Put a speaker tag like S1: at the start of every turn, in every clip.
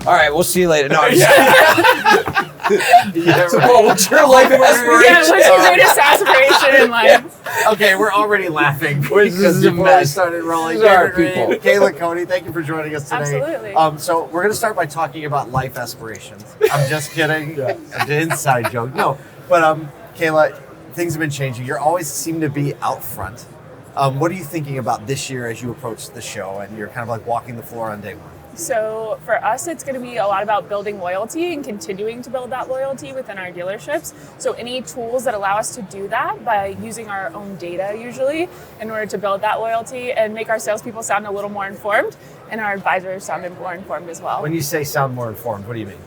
S1: All right, we'll see you later. No,
S2: So what's your life aspiration?
S3: Yeah, what's your greatest aspiration in life?
S2: Okay, we're already laughing
S1: This is
S2: because
S1: a
S2: before
S1: mess.
S2: we started rolling.
S1: These are our
S2: David Regn,
S1: people.
S2: Kayla Kody, thank you for joining us today.
S3: Absolutely.
S2: So we're going to start by talking about life aspirations. I'm just kidding. An inside joke. No, but Kayla, things have been changing. You always seem to be out front. What are you thinking about this year as you approach the show and you're kind of like walking the floor on day one?
S3: So for us, it's going to be a lot about building loyalty and continuing to build that loyalty within our dealerships. So any tools that allow us to do that by using our own data usually in order to build that loyalty and make our salespeople sound a little more informed and our advisors sound more informed as well.
S2: When you say sound more informed, what do you mean?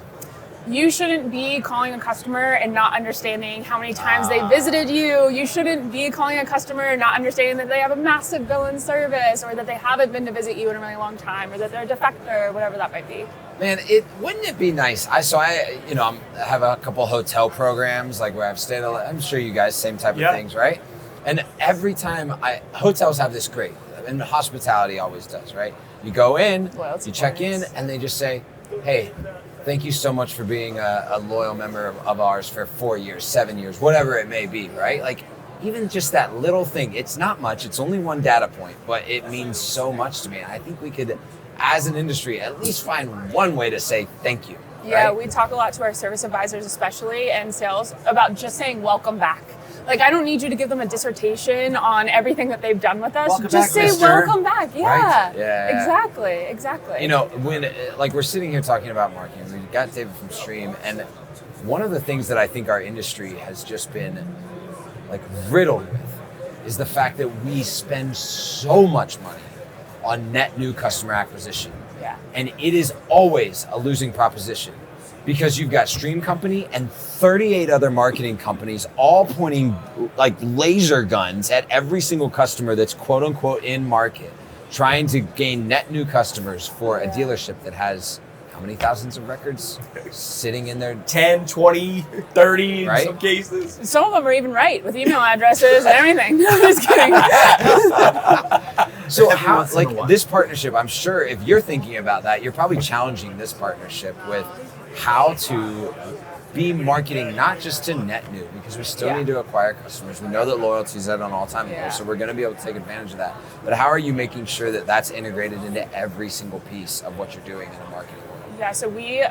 S3: You shouldn't be calling a customer and not understanding how many times they visited you. You shouldn't be calling a customer and not understanding that they have a massive bill in service or that they haven't been to visit you in a really long time or that they're a defector or whatever that might be.
S1: Man, wouldn't it be nice? I have a couple hotel programs like where I've stayed. I'm sure you guys same type of things, right? And every time hotels have this great, and hospitality always does, right? You go in,
S3: Loyalty
S1: you check in,
S3: points.
S1: and they just say, "Hey, thank you so much for being a loyal member of ours for 4 years, 7 years, whatever it may be," right? Like, even just that little thing, it's not much, it's only one data point, but it means so much to me. And I think we could, as an industry, at least find one way to say thank you.
S3: Yeah,
S1: right?
S3: we talk a lot to our service advisors, especially and sales, about just saying welcome back. Like, I don't need you to give them a dissertation on everything that they've done with us.
S2: Welcome
S3: just
S2: back,
S3: say
S2: mister.
S3: welcome back. Yeah.
S1: Right? Yeah.
S3: Exactly.
S1: You know, when like we're sitting here talking about marketing, we got David from Stream, and one of the things that I think our industry has just been like riddled with is the fact that we spend so much money on net new customer acquisition.
S3: Yeah.
S1: And it is always a losing proposition because you've got Stream Company and 38 other marketing companies all pointing like laser guns at every single customer that's quote unquote in market, trying to gain net new customers for a dealership that has how many thousands of records sitting in there?
S4: 10, 20, 30
S1: Right?
S4: in some cases.
S3: Some of them are even right with email addresses and everything. No, I'm just kidding.
S1: So
S2: Every
S1: how,
S2: once in a
S1: like
S2: while.
S1: this partnership, I'm sure if you're thinking about that, you're probably challenging this partnership with how to be marketing not just to net new, because we still need to acquire customers. We know that loyalty is at an all-time low, so we're going to be able to take advantage of that. But how are you making sure that that's integrated into every single piece of what you're doing in a marketing world?
S3: Yeah, so we,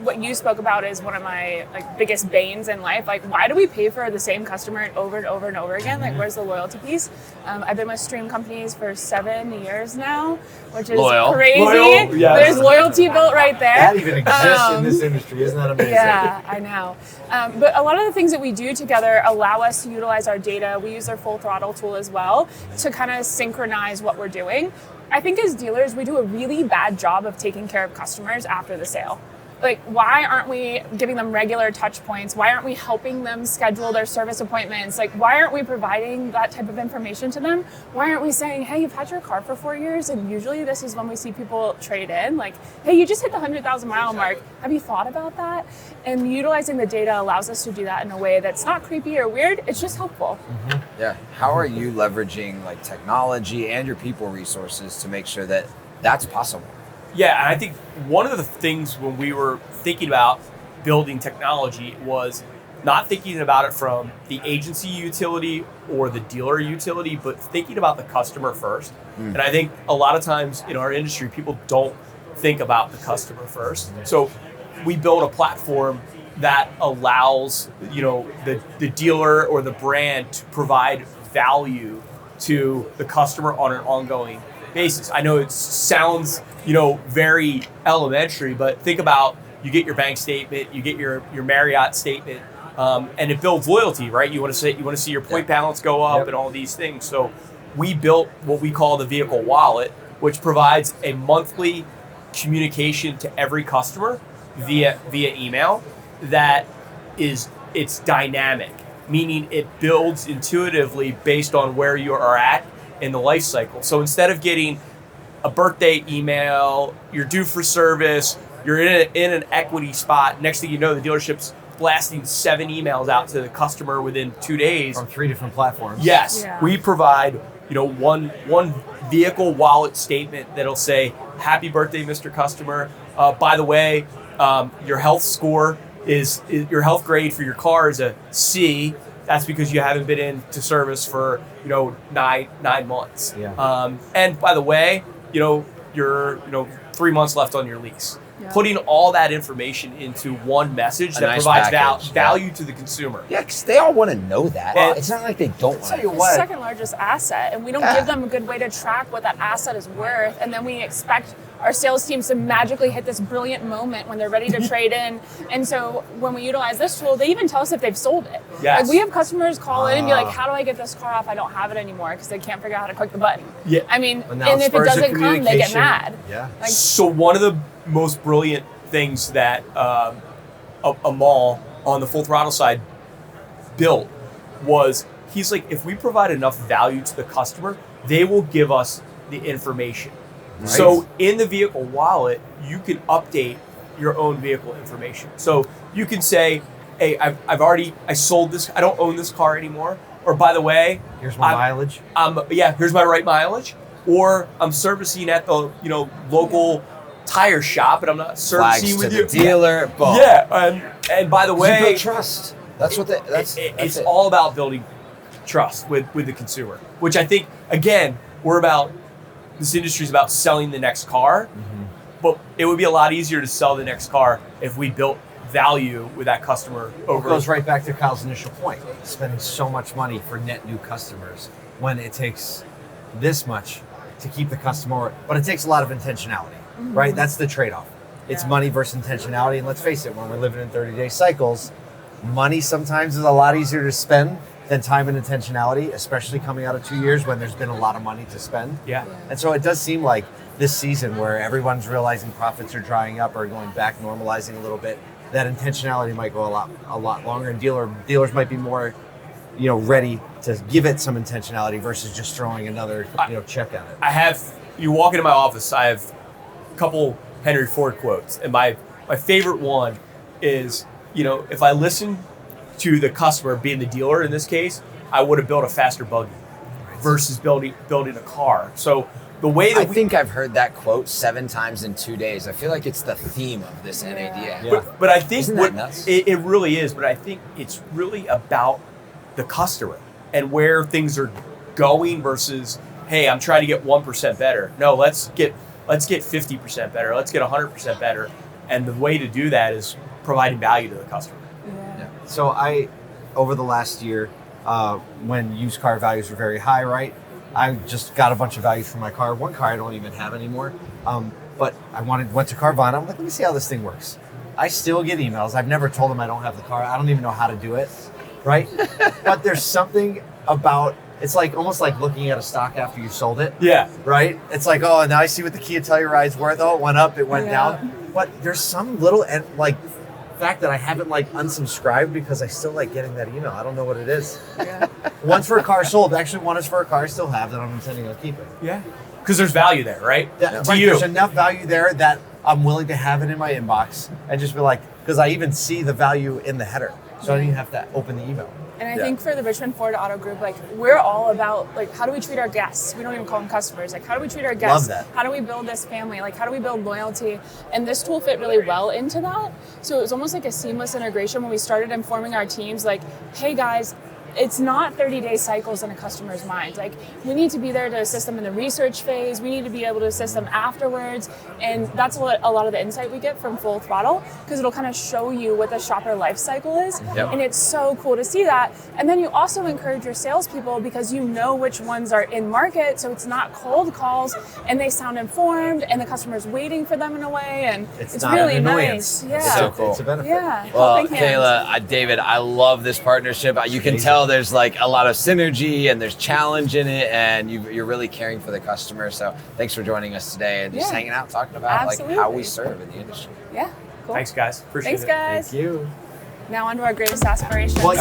S3: what you spoke about is one of my biggest banes in life. Like, why do we pay for the same customer over and over and over again? Like, where's the loyalty piece? I've been with Stream companies for 7 years now, which is crazy.
S4: Loyal, yes.
S3: There's loyalty built right there.
S2: That even exists in this industry. Isn't that amazing?
S3: Yeah, I know. But a lot of the things that we do together allow us to utilize our data. We use their full throttle tool as well to kind of synchronize what we're doing. I think as dealers, we do a really bad job of taking care of customers after the sale. Like, why aren't we giving them regular touch points? Why aren't we helping them schedule their service appointments? Like, why aren't we providing that type of information to them? Why aren't we saying, hey, you've had your car for 4 years, and usually this is when we see people trade in. Like, hey, you just hit the 100,000 mile mark. Have you thought about that? And utilizing the data allows us to do that in a way that's not creepy or weird. It's just helpful.
S1: Yeah. How are you leveraging like technology and your people resources to make sure that that's possible?
S4: Yeah, and I think one of the things when we were thinking about building technology was not thinking about it from the agency utility or the dealer utility, but thinking about the customer first. And I think a lot of times in our industry, people don't think about the customer first. So we built a platform that allows, the dealer or the brand to provide value to the customer on an ongoing basis. I know it sounds, very elementary, but think about, you get your bank statement, you get your Marriott statement, and it builds loyalty, right? You want to see your point balance go up and all these things. So we built what we call the vehicle wallet, which provides a monthly communication to every customer via email it's dynamic, meaning it builds intuitively based on where you are at in the life cycle. So instead of getting a birthday email, you're due for service, you're in an equity spot, next thing you know, the dealership's blasting 7 emails out to the customer within 2 days.
S2: From 3 different platforms.
S4: Yes,
S3: Yeah.
S4: we provide, one vehicle wallet statement that'll say, happy birthday, Mr. Customer. by the way, your health score is your health grade for your car is a C. That's because you haven't been into service for 9 months.
S2: Yeah.
S4: And by the way, you're 3 months left on your lease.
S3: Yeah.
S4: Putting all that information into one message that
S1: nice
S4: provides
S1: package,
S4: value to the consumer.
S1: Yeah, because they all want to know that.
S4: And-
S1: It's not like they don't want
S2: Tell
S1: to.
S2: you
S3: The
S2: what.
S3: second largest asset, and we don't give them a good way to track what that asset is worth, and then we expect our sales teams to magically hit this brilliant moment when they're ready to trade in. And so when we utilize this tool, they even tell us if they've sold it.
S4: Yes.
S3: Like we have customers call in and be like, how do I get this car off? I don't have it anymore, because they can't figure out how to click the button.
S4: Yeah.
S3: I mean,
S2: Well, now
S3: and if it
S2: spurs the
S3: doesn't come, they get
S2: communication.
S3: mad.
S2: Yeah.
S3: Like,
S4: So one of the most brilliant things that a mall on the full throttle side built was, he's like, if we provide enough value to the customer, they will give us the information.
S2: Right.
S4: So in the vehicle wallet, you can update your own vehicle information. So you can say, hey, I sold this, I don't own this car anymore. Or by the way,
S2: Here's my mileage.
S4: here's my right mileage. Or I'm servicing at the local tire shop, and I'm not
S1: Flags
S4: servicing
S1: to
S4: with
S1: the
S4: you.
S1: dealer. Boom.
S4: Yeah, and by the
S1: You
S4: way,
S1: build trust. That's what that's
S4: it's
S1: it.
S4: all about building trust with the consumer, which I think, again, this industry is about selling the next car, but it would be a lot easier to sell the next car if we built value with that customer
S2: It
S4: over.
S2: goes right back to Kyle's initial point, spending so much money for net new customers when it takes this much to keep the customer, but it takes a lot of intentionality, right? That's the trade-off. It's
S3: Yeah.
S2: money versus intentionality, and let's face it, when we're living in 30-day cycles, money sometimes is a lot easier to spend than time and intentionality, especially coming out of 2 years when there's been a lot of money to spend.
S4: Yeah.
S2: And so it does seem like this season where everyone's realizing profits are drying up or going back, normalizing a little bit, that intentionality might go a lot longer, and dealers might be more, ready to give it some intentionality versus just throwing another, check at it.
S4: You walk into my office, I have a couple Henry Ford quotes, and my favorite one is, if I listen to the customer, being the dealer in this case, I would have built a faster buggy versus building a car. So the way that
S1: I think I've heard that quote 7 times in 2 days. I feel like it's the theme of this NADA.
S2: Yeah.
S4: But I think
S1: Isn't that nuts?
S4: it really is. But I think it's really about the customer and where things are going versus, hey, I'm trying to get 1% better. No, let's get 50% better. Let's get 100% better. And the way to do that is providing value to the customer.
S3: yeah.
S2: So over the last year, when used car values were very high, right? I just got a bunch of values for my car. One car I don't even have anymore. But I went to Carvana. I'm like, let me see how this thing works. I still get emails. I've never told them I don't have the car. I don't even know how to do it, right? But there's something about, it's like almost like looking at a stock after you sold it.
S4: Yeah.
S2: Right? It's like, oh, now I see what the Kia Telluride's worth. Oh, it went up, it went
S3: Yeah.
S2: down. But there's some little fact that I haven't unsubscribed because I still like getting that email. I don't know what it is.
S3: Yeah.
S2: One's for a car sold. Actually, one is for a car I still have that I'm intending on keeping.
S4: Yeah. Because there's value there, right?
S2: That,
S4: To
S2: right,
S4: you.
S2: there's enough value there that I'm willing to have it in my inbox and just be like, because I even see the value in the header. So I don't even have to open the email.
S3: And I
S1: Yeah.
S3: think for the Richmond Ford Auto Group, we're all about how do we treat our guests? We don't even call them customers. How do we treat our guests?
S2: Love that.
S3: How do we build this family? How do we build loyalty? And this tool fit really well into that. So it was almost like a seamless integration when we started informing our teams, hey guys, it's not 30-day cycles in a customer's mind. We need to be there to assist them in the research phase. We need to be able to assist them afterwards. And that's a lot of the insight we get from Full Throttle, because it'll kind of show you what the shopper life cycle is.
S1: Yep.
S3: And it's so cool to see that. And then you also encourage your salespeople because you know which ones are in market. So it's not cold calls and they sound informed and the customer's waiting for them in a way. And it's
S2: not
S3: really
S2: an annoyance.
S3: nice. Yeah.
S1: It's so cool.
S2: It's a benefit.
S3: Yeah.
S1: Well,
S3: Helping hands.
S1: Kayla, David, I love this partnership. You can tell there's a lot of synergy and there's challenge in it, and you're really caring for the customer. So thanks for joining us today and just
S3: Yeah.
S1: hanging out, talking about how
S3: Absolutely.
S1: we serve in the industry.
S3: Yeah. Cool.
S4: Thanks, guys. Appreciate
S3: Thanks,
S4: it.
S3: guys.
S2: Thank you.
S3: Now on to our greatest aspirations.
S2: Well,